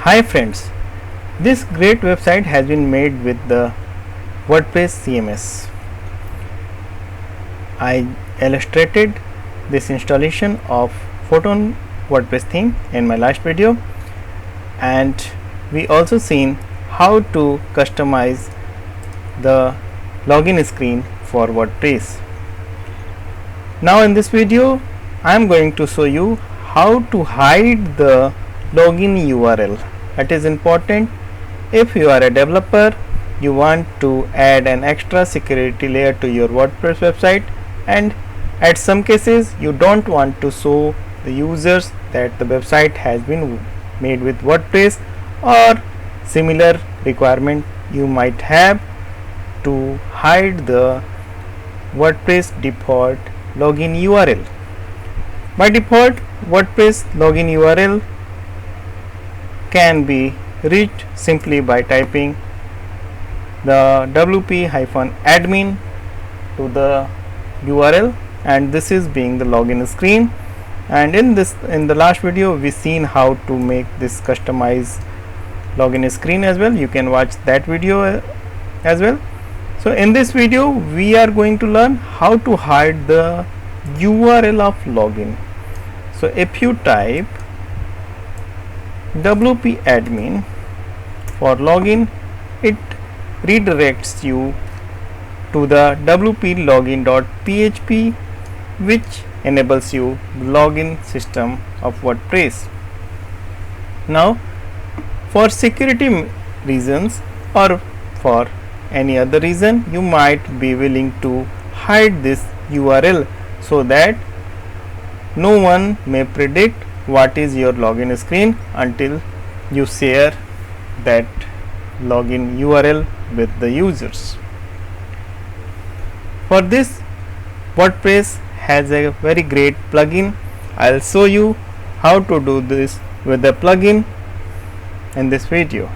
Hi friends, this great website has been made with the WordPress CMS. I illustrated this installation of Photon WordPress theme in my last video, and we also seen how to customize the login screen for WordPress. Now in this video I am going to show you how to hide the login URL. It is important if you are a developer, you want to add an extra security layer to your WordPress website, and at some cases you don't want to show the users that the website has been made with WordPress, or similar requirement you might have to hide the WordPress default login URL. By default, WordPress login URL can be reached simply by typing the wp-admin to the URL, and this is being the login screen. And in the last video we seen how to make this customized login screen as well. You can watch that video as well. So in this video we are going to learn how to hide the URL of login. So if you type wp-admin for login, it redirects you to the wp-login.php, which enables you the login system of WordPress. Now for security reasons or for any other reason, you might be willing to hide this URL so that no one may predict what is your login screen until you share that login URL with the users. For this, WordPress has a very great plugin. I'll show you how to do this with the plugin in this video.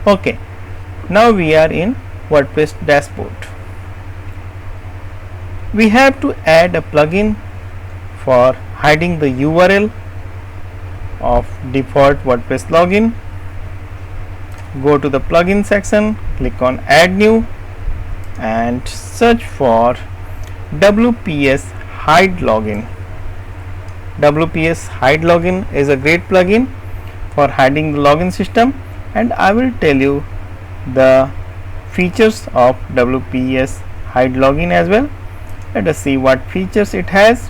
Okay, now we are in WordPress dashboard. We have to add a plugin for hiding the URL of default WordPress login. Go to the plugin section, click on add new and search for WPS hide login. WPS hide login is a great plugin for hiding the login system, and I will tell you the features of WPS hide login as well. Let us see what features it has.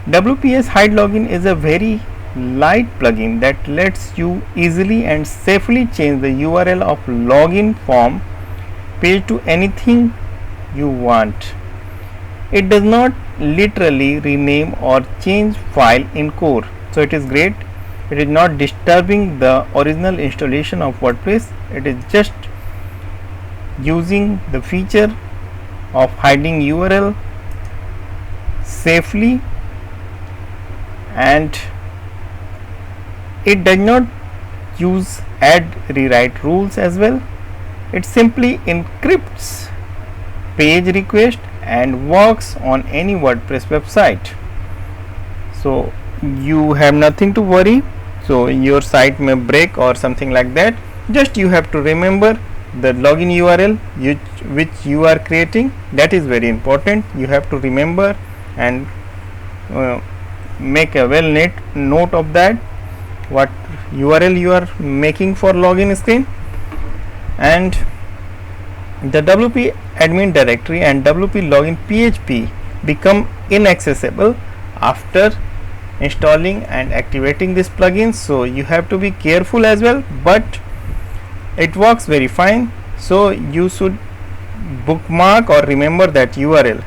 WPS hide login is a very light plugin that lets you easily and safely change the URL of login form page to anything you want. It does not literally rename or change file in core, so it is great. It is not disturbing the original installation of WordPress. It is just using the feature of hiding URL safely, and it does not use add rewrite rules as well. It simply encrypts page request and works on any WordPress website, so you have nothing to worry. So your site may break or something like that. Just you have to remember the login URL which you are creating. That is very important. You have to remember and make a well note of that, what URL you are making for login screen. And the WP admin directory and WP login PHP become inaccessible after installing and activating this plugin, so you have to be careful as well, but it works very fine. So you should bookmark or remember that URL.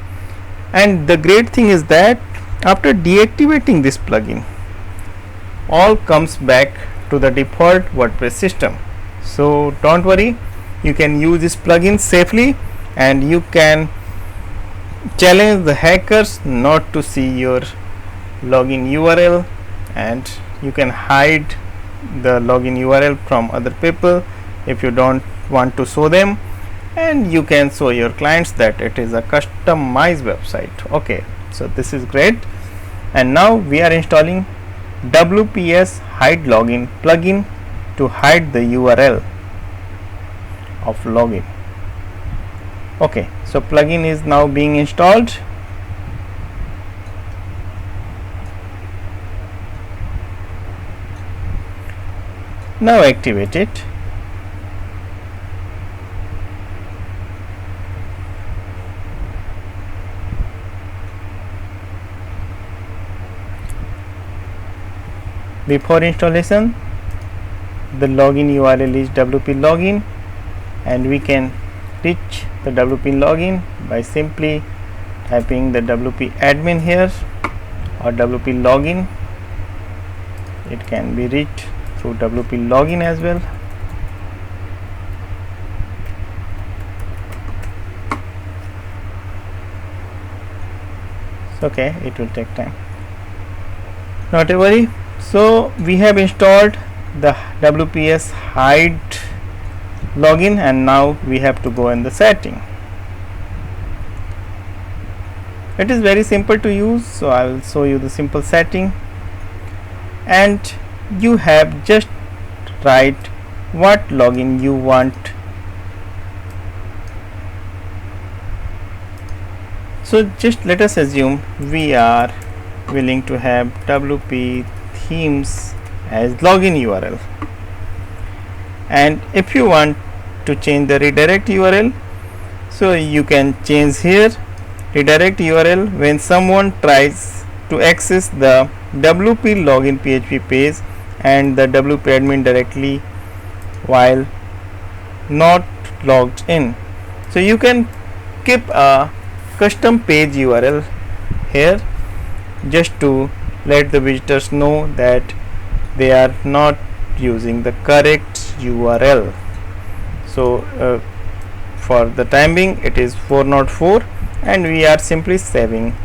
And the great thing is that after deactivating this plugin, all comes back to the default WordPress system. So don't worry, you can use this plugin safely, and you can challenge the hackers not to see your login URL, and you can hide the login URL from other people if you don't want to show them, and you can show your clients that it is a customized website. Okay, so this is great. And now we are installing WPS hide login plugin to hide the URL of login. Okay, so plugin is now being installed. Now activate it. Before installation, the login URL is WP login, and we can reach the WP login by simply typing the WP admin here or WP login. It can be reached through WP login as well. It's okay, it will take time, not a worry. So we have installed the WPS hide login, and now we have to go in the setting. It is very simple to use, so I will show you the simple setting, and you have just write what login you want. So just let us assume we are willing to have WP themes as login URL, and if you want to change the redirect URL, so you can change here redirect URL when someone tries to access the WP login PHP page and the WP admin directly while not logged in. So you can keep a custom page URL here just to let the visitors know that they are not using the correct URL. So for the time being it is 404, and we are simply saving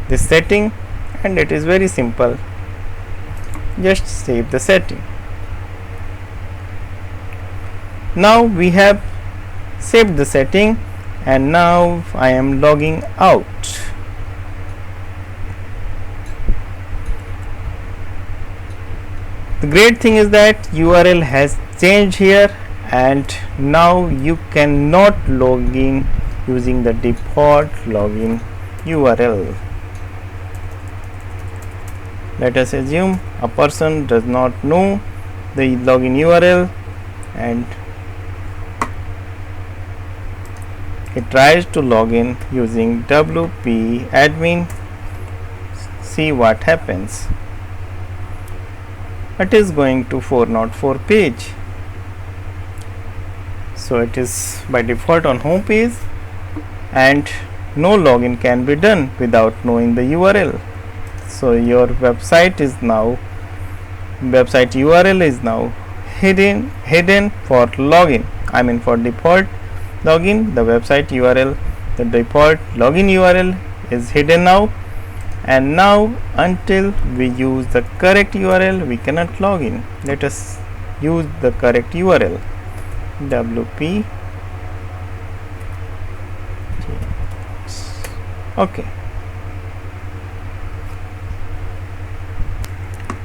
this setting, and it is very simple. Just save the setting. Now we have saved the setting, and now I am logging out. The great thing is that URL has changed here, and now you cannot log in using the default login URL. Let us assume a person does not know the login URL and he tries to log in using WP admin. See what happens. It is going to 404 page. So it is by default on home page, and no login can be done without knowing the URL. So your website URL is now hidden for login. I mean for default login, the website URL, the default login URL is hidden now, and now until we use the correct URL we cannot log in. Let us use the correct URL, WP. Okay,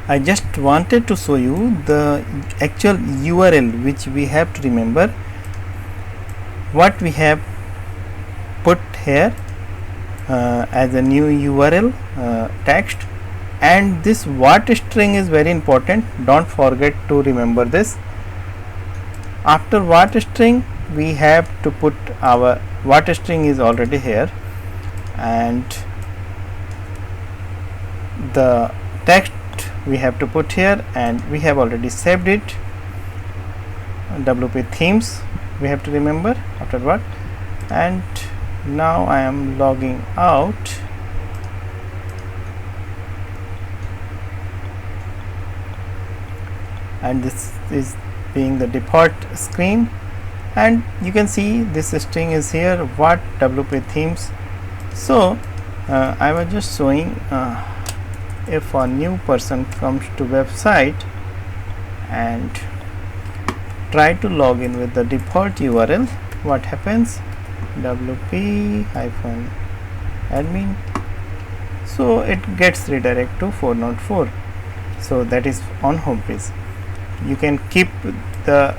I just wanted to show you the actual URL which we have to remember. What we have put here as a new URL text, and this what string is very important. Don't forget to remember this. After what string we have to put our what string is already here, and the text we have to put here, and we have already saved it. WP themes we have to remember after what, and now I am logging out. And this is being the default screen, and you can see this string is here, what WP themes. So I was just showing if a new person comes to website and try to log in with the default URL, what happens? WP admin, so it gets redirect to 404. so that is on home page. You can keep the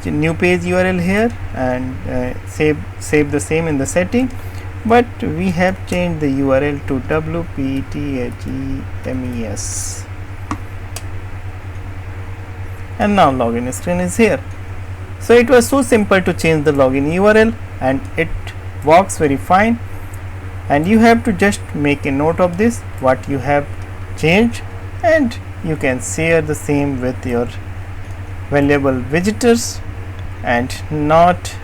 new page URL here and save the same in the setting, but we have changed the URL to wp-themes, and now login screen is here. So it was so simple to change the login URL, and it works very fine, and you have to just make a note of this what you have changed, and you can share the same with your valuable visitors, and not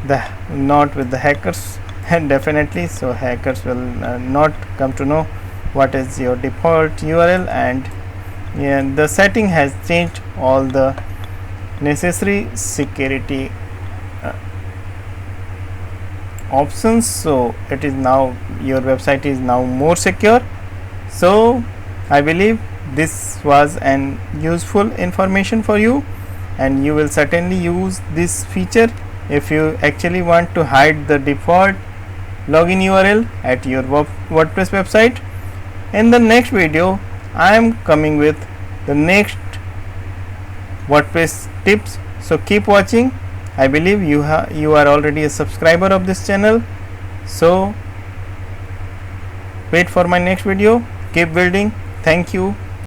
with the hackers and definitely, so hackers will not come to know what is your default URL. And the setting has changed all the necessary security options, so it is now, your website is now more secure. So I believe this was an useful information for you, and you will certainly use this feature if you actually want to hide the default login URL at your WordPress website. In the next video I am coming with the next WordPress tips, so keep watching. I believe you are already a subscriber of this channel, so wait for my next video. Keep building. Thank you.